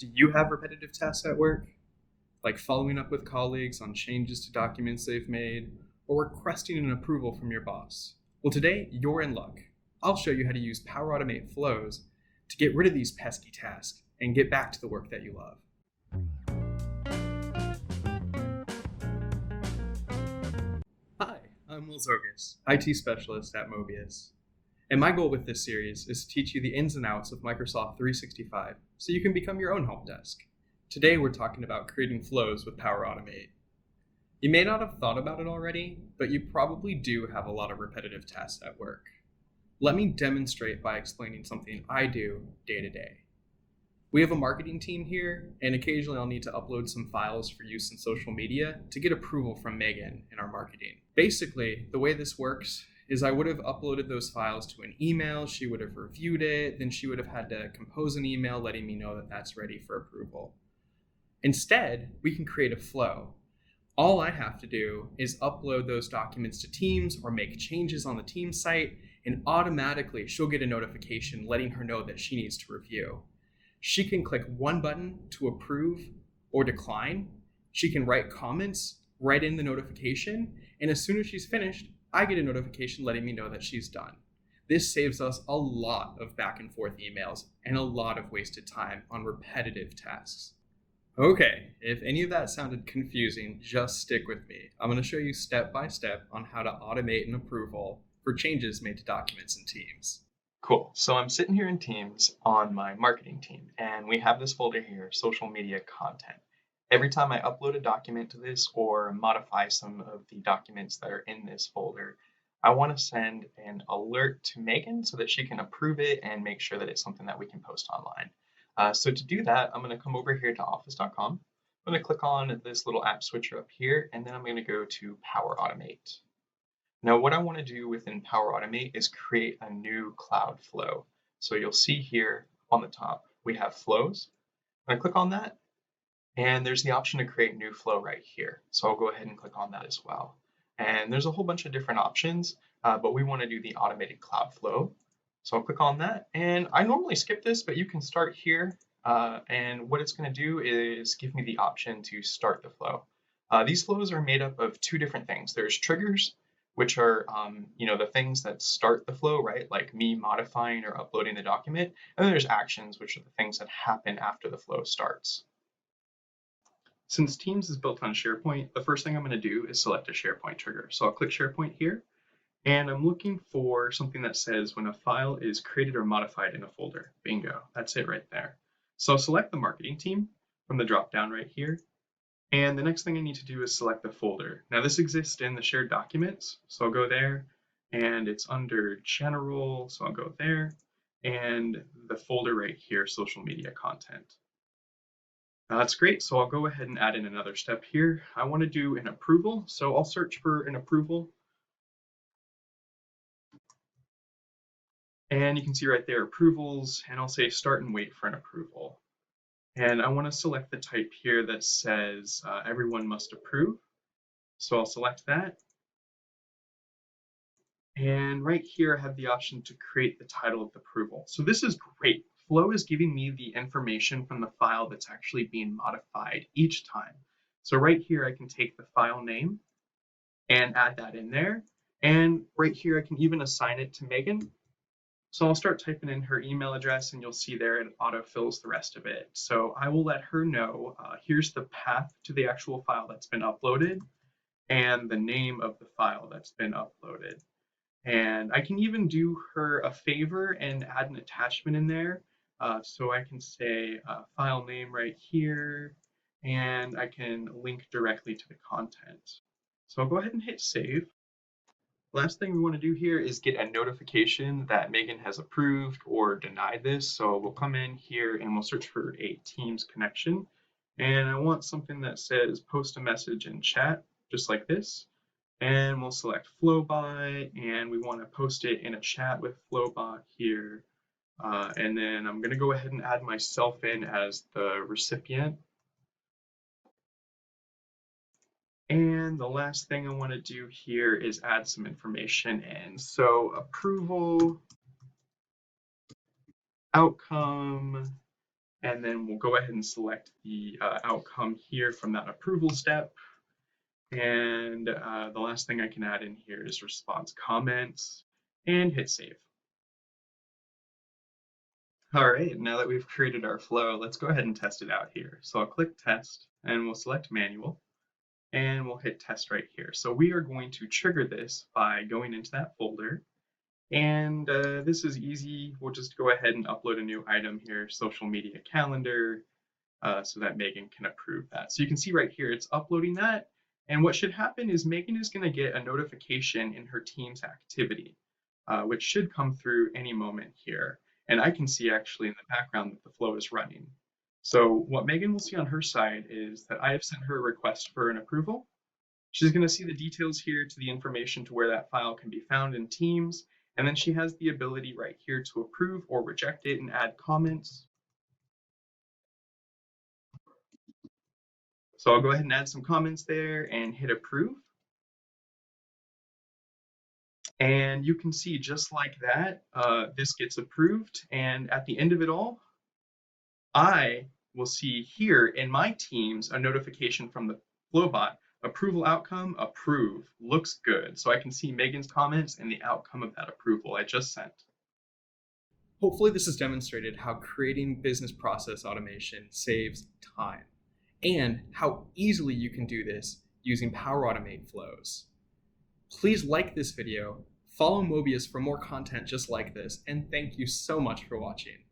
Do you have repetitive tasks at work? Like following up with colleagues on changes to documents they've made, or requesting an approval from your boss? Well, today you're in luck. I'll show you how to use Power Automate flows to get rid of these pesky tasks and get back to the work that you love. Hi, I'm Ogus, IT specialist at Mobius. And my goal with this series is to teach you the ins and outs of Microsoft 365 so you can become your own help desk. Today we're talking about creating flows with Power Automate. You may not have thought about it already, but you probably do have a lot of repetitive tasks at work. Let me demonstrate by explaining something I do day to day. We have a marketing team here, and occasionally I'll need to upload some files for use in social media to get approval from Megan in our marketing. Basically, the way this works is I would have uploaded those files to an email, she would have reviewed it, then she would have had to compose an email letting me know that that's ready for approval. Instead, we can create a flow. All I have to do is upload those documents to Teams or make changes on the Teams site, and automatically she'll get a notification letting her know that she needs to review. She can click one button to approve or decline. She can write comments right in the notification, and as soon as she's finished, I get a notification letting me know that she's done. This saves us a lot of back and forth emails and a lot of wasted time on repetitive tasks. Okay, if any of that sounded confusing, just stick with me. I'm going to show you step by step on how to automate an approval for changes made to documents in Teams. Cool. So I'm sitting here in Teams on my marketing team, and we have this folder here, social media content. Every time I upload a document to this or modify some of the documents that are in this folder, I want to send an alert to Megan so that she can approve it and make sure that it's something that we can post online. So to do that, I'm going to come over here to office.com. I'm going to click on this little app switcher up here, and then I'm going to go to Power Automate. Now, what I want to do within Power Automate is create a new cloud flow. So you'll see here on the top, we have flows. I'm going to click on that, and there's the option to create new flow right here. So I'll go ahead and click on that as well. And there's a whole bunch of different options, but we want to do the automated cloud flow. So I'll click on that, and I normally skip this, but you can start here. And what it's going to do is give me the option to start the flow. These flows are made up of two different things. There's triggers, which are the things that start the flow, right? Like me modifying or uploading the document. And then there's actions, which are the things that happen after the flow starts. Since Teams is built on SharePoint, the first thing I'm going to do is select a SharePoint trigger. So I'll click SharePoint here, and I'm looking for something that says when a file is created or modified in a folder. Bingo, that's it right there. So I'll select the marketing team from the drop-down right here. And the next thing I need to do is select the folder. Now this exists in the shared documents, so I'll go there, and it's under general, so I'll go there, and the folder right here, social media content. Now that's great, so I'll go ahead and add in another step here. I want to do an approval, so I'll search for an approval. And you can see right there, approvals, and I'll say start and wait for an approval. And I want to select the type here that says everyone must approve. So I'll select that. And right here, I have the option to create the title of the approval. So this is great. Flow is giving me the information from the file that's actually being modified each time. So right here, I can take the file name and add that in there. And right here, I can even assign it to Megan. So I'll start typing in her email address, and you'll see there it autofills the rest of it. So I will let her know, here's the path to the actual file that's been uploaded and the name of the file that's been uploaded. And I can even do her a favor and add an attachment in there. So I can say file name right here, and I can link directly to the content. So I'll go ahead and hit save. Last thing we want to do here is get a notification that Megan has approved or denied this. So we'll come in here and we'll search for a Teams connection. And I want something that says post a message in chat, just like this. And we'll select Flowbot, and we want to post it in a chat with Flowbot here. And then I'm going to go ahead and add myself in as the recipient. And the last thing I want to do here is add some information in. So approval, outcome, And then we'll go ahead and select the outcome here from that approval step. And the last thing I can add in here is response comments and hit save. All right, now that we've created our flow, let's go ahead and test it out here. So I'll click test and we'll select manual and we'll hit test right here. So we are going to trigger this by going into that folder. And this is easy. We'll just go ahead and upload a new item here, social media calendar, so that Megan can approve that. So you can see right here, it's uploading that. And what should happen is Megan is going to get a notification in her team's activity, which should come through any moment here. And I can see actually in the background that the flow is running. So what Megan will see on her side is that I have sent her a request for an approval. She's going to see the details here to the information to where that file can be found in Teams. And then she has the ability right here to approve or reject it and add comments. So I'll go ahead and add some comments there and hit approve. And you can see just like that, this gets approved. And at the end of it all, I will see here in my Teams a notification from the Flowbot, approval outcome, approve, looks good. So I can see Megan's comments and the outcome of that approval I just sent. Hopefully this has demonstrated how creating business process automation saves time and how easily you can do this using Power Automate flows. Please like this video, follow Mobius for more content just like this, and thank you so much for watching.